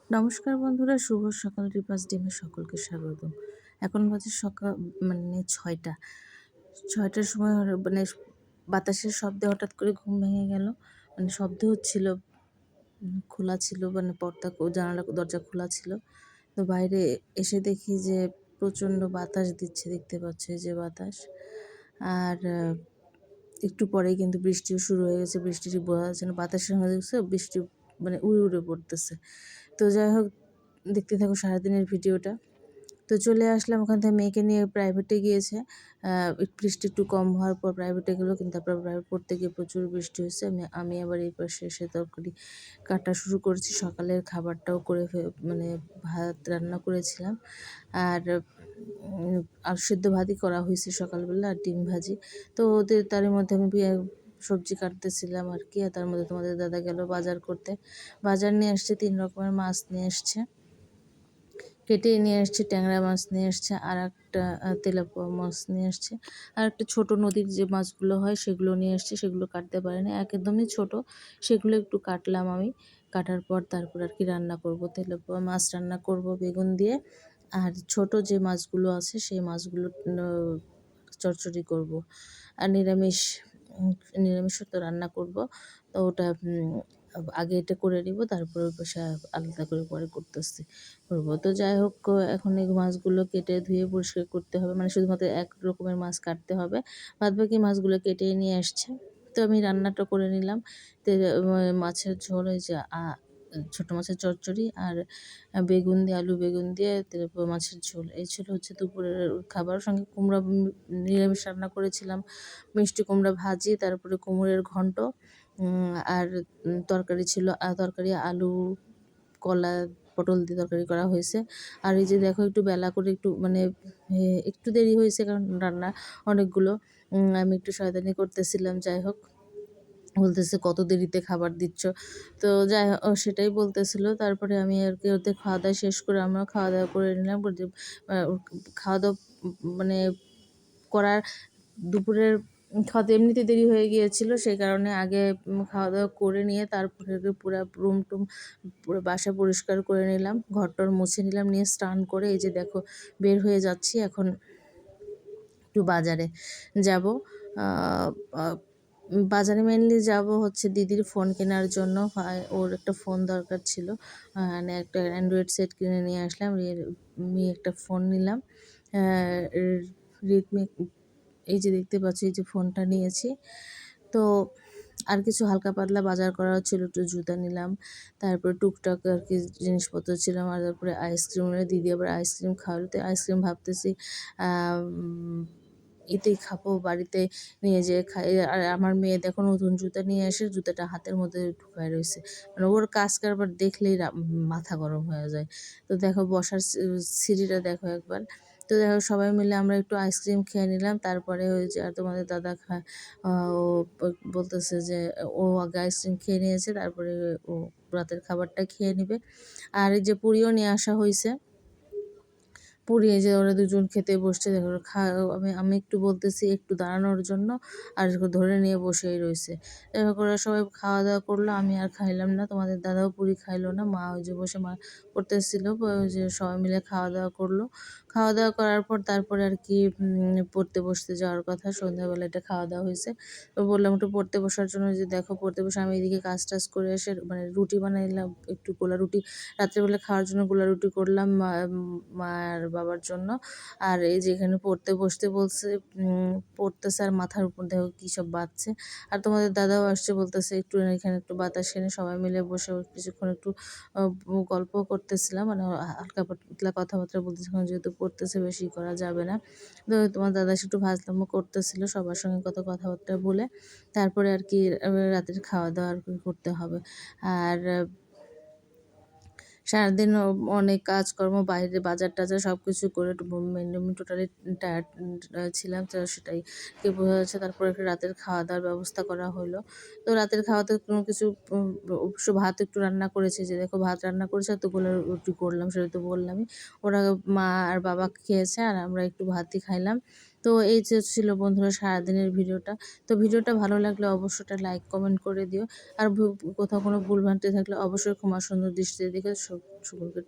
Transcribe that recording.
নমস্কার বন্ধুরা, শুভ সকাল। রিপাস ডিমে সকলকে স্বাগতম। এখন বাজে সকাল মানে ৬টা। ৬টার সময় মানে বাতাসের শব্দে হঠাৎ করে ঘুম ভেঙে গেল। মানে শব্দ হচ্ছিল, খোলা ছিল, মানে পর্দা জানালা দরজা খোলা ছিল। তো বাইরে এসে দেখি যে প্রচণ্ড বাতাস দিচ্ছে, দেখতে পাচ্ছ এই যে বাতাস। আর একটু পরেই কিন্তু বৃষ্টিও শুরু হয়ে গেছে। বৃষ্টি ঠিক বোঝা যাচ্ছে না, বাতাসের সঙ্গে দেখছো বৃষ্টি মানে উড়ে উড়ে পড়তেছে। তো যাই হোক, দেখতে থাকো সারাদিনের ভিডিওটা। তো চলে আসলাম ওখান থেকে, মেয়েকে নিয়ে প্রাইভেটে গিয়েছে। বৃষ্টি একটু কম হওয়ার পর প্রাইভেটে গেলো, কিন্তু তারপর প্রাইভেট পড়তে গিয়ে প্রচুর বৃষ্টি হচ্ছে। আমি আবার এই পাশে এসে তরকারি কাটা শুরু করেছি। সকালের খাবারটাও করে মানে ভাত রান্না করেছিলাম। আর আলু সেদ্ধ ভাতই করা হয়েছে সকালবেলা, আর ডিম ভাজি। তো ওদের তারই মধ্যে আমি সবজি কাটতেছিলাম আর কি। আর তার মধ্যে তোমাদের দাদা গেল বাজার করতে। বাজার নিয়ে আসছে, 3 রকমের মাছ নিয়ে এসছে। কেটে নিয়ে আসছে, ট্যাংরা মাছ নিয়ে আসছে, আর একটা তেলাপিয়া মাছ নিয়ে আসছে, আর একটা ছোটো নদীর যে মাছগুলো হয় সেগুলো নিয়ে আসছে। সেগুলো কাটতে পারেনি, একদমই ছোট। সেগুলো একটু কাটলাম আমি। কাটার পর তারপর আর কি রান্না করব, তেলাপিয়া মাছ রান্না করব বেগুন দিয়ে। আর ছোট যে মাছগুলো আছে সেই মাছগুলো চচ্চড়ি করব। আর নিরামিষও তো রান্না করব। তো ওটা আগে এটা করে নিব, তারপরে ওই পাশে আলাদা করে পরে করবো। তো যাই হোক, এখন এই মাছগুলো কেটে ধুয়ে পরিষ্কার করতে হবে, মানে শুধুমাত্র এক রকমের মাছ কাটতে হবে। বাদবাকি মাছগুলো কেটে নিয়ে আসছে। তো আমি রান্নাটা করে নিলাম। মাছের ঝোল, এই যে ছোটো মাছের চচ্চড়ি, আর বেগুন দিয়ে, আলু বেগুন দিয়ে তেলাপিয়া মাছের ঝোল। এই ছিল হচ্ছে দুপুরের খাবার। সঙ্গে কুমড়া নিরামিষ রান্না করেছিলাম, মিষ্টি কুমড়া ভাজি, তারপরে কুমড়োর ঘন্ট, আর তরকারি ছিল। তরকারি আলু, কলা, পটল দিয়ে তরকারি করা হয়েছে। আর এই যে দেখো, একটু বেলা করে একটু মানে একটু দেরি হয়েছে, কারণ রান্না অনেকগুলো। আমি একটু শয়তানি করতেছিলাম। যাই হোক, বলতেছে কত দেরিতে খাবার দিচ্ছ। তো যাই হোক, সেটাই বলতেছিল। তারপরে আমি আর কি ওদের খাওয়া দাওয়া শেষ করে আমরাও খাওয়া দাওয়া করে নিলাম। খাওয়া দাওয়া মানে করার দুপুরের খাওয়াতে এমনিতে দেরি হয়ে গিয়েছিল, সেই কারণে আগে খাওয়া দাওয়া করে নিয়ে তারপরে পুরো রুম টুম, পুরো বাসা পরিষ্কার করে নিলাম, ঘরটর মুছে নিলাম, নিয়ে স্নান করে এই যে দেখো বের হয়ে যাচ্ছি। এখন একটু বাজারে যাব। বাজারে মেনলি যাব হচ্ছে দিদির ফোন কেনার জন্য। ওর একটা ফোন দরকার ছিল, মানে একটা অ্যান্ড্রয়েড সেট কিনে নিয়ে আসলাম। রিয়েলমি একটা ফোন নিলাম, রেডমি। এই যে দেখতে পাচ্ছি, এই যে ফোনটা নিয়েছি। তো আর কিছু হালকা পাতলা বাজার করা ছিল, একটু জুতা নিলাম, তারপরে টুকটাক আর কি জিনিসপত্র ছিল। আর তারপরে আইসক্রিম, দিদি আবার আইসক্রিম খাওয়ালো। তো আইসক্রিম ভাবতেছি এতেই খাবো, বাড়িতে নিয়ে যেয়ে খাই। আর আমার মেয়ে দেখো নতুন জুতা নিয়ে এসে জুতাটা হাতের মধ্যে ঢুকায় রয়েছে, মানে ওর কাজ কারবার দেখলেই মাথা গরম হয়ে যায়। তো দেখো বসার সিঁড়িটা দেখো একবার। তো দেখো সবাই মিলে আমরা একটু আইসক্রিম খেয়ে নিলাম। তারপরে ওই যে আর তোমাদের দাদা ও বলতেছে যে ও আগে আইসক্রিম খেয়ে নিয়েছে, তারপরে ও রাতের খাবারটা খেয়ে নিবে। আর এই যে পুরিও নিয়ে আসা হয়েছে, পুরি এই যে ওরা দুজন খেতে বসছে। দেখো আমি একটু বলতেছি একটু দাঁড়ানোর জন্য, আর ধরে নিয়ে বসেই রয়েছে। এবার ওরা সবাই খাওয়া দাওয়া করলো, আমি আর খাইলাম না। তোমাদের দাদাও পুরি খাইলো না, মা ওই যে বসে মা করতেছিল। ওই যে সবাই মিলে খাওয়া দাওয়া করলো। খাওয়া দাওয়া করার পর তারপরে আর কি পড়তে বসতে যাওয়ার কথা। সন্ধ্যাবেলা এটা খাওয়া দাওয়া হয়েছে। তো বললাম একটু পড়তে বসার জন্য, যে দেখো পড়তে বসে আমি এদিকে কাজ টাজ করে এসে মানে রুটি বানাইলাম, একটু গোলা রুটি রাত্রেবেলা খাওয়ার জন্য গোলা রুটি করলাম মা আর বাবার জন্য। আর এই যে এখানে পড়তে বসতে বলছে, পড়তেছে, আর মাথার উপর দেখো কী সব বাজছে। আর তোমাদের দাদাও আসছে, বলতেছে একটু এখানে একটু বাতাস এনে। সবাই মিলে বসে কিছুক্ষণ একটু গল্প করতেছিলাম, মানে হালকা পাতলা কথাবার্তা বলতেছিলাম, যেহেতু পড়তেছে বেশি করা যাবে না। তো তোমার দাদা একটু ভাজলামও করতেছিল, সবার সঙ্গে কত কথাবার্তা বলে তারপরে আর কি রাতের খাওয়া দাওয়া আর কি করতে হবে। আর সারাদিন অনেক কাজকর্ম, বাইরে বাজার টাজার সব কিছু করে আমি টোটালি টায়ার্ড ছিলাম। তো সেটাই কি বোঝা যাচ্ছে। তারপরে একটা রাতের খাওয়া দাওয়ার ব্যবস্থা করা হলো। তো রাতের খাওয়াতে কোনো কিছু অবশ্য ভাত একটু রান্না করেছি, যে দেখো ভাত রান্না করেছে, এতগুলো রুটি করলাম, সেটা তো বললামই। ওরা মা আর বাবা খেয়েছে, আর আমরা একটু ভাতই খাইলাম। তো এই যে ছিল বন্ধুরা সারাদিনের ভিডিওটা। তো ভিডিওটা ভালো লাগলে অবশ্যই একটা লাইক কমেন্ট করে দিও। আর কোথাও কোনো ভুলভ্রান্তি থাকলে অবশ্যই ক্ষমা সুন্দর দৃষ্টিতে দেখে সকলকে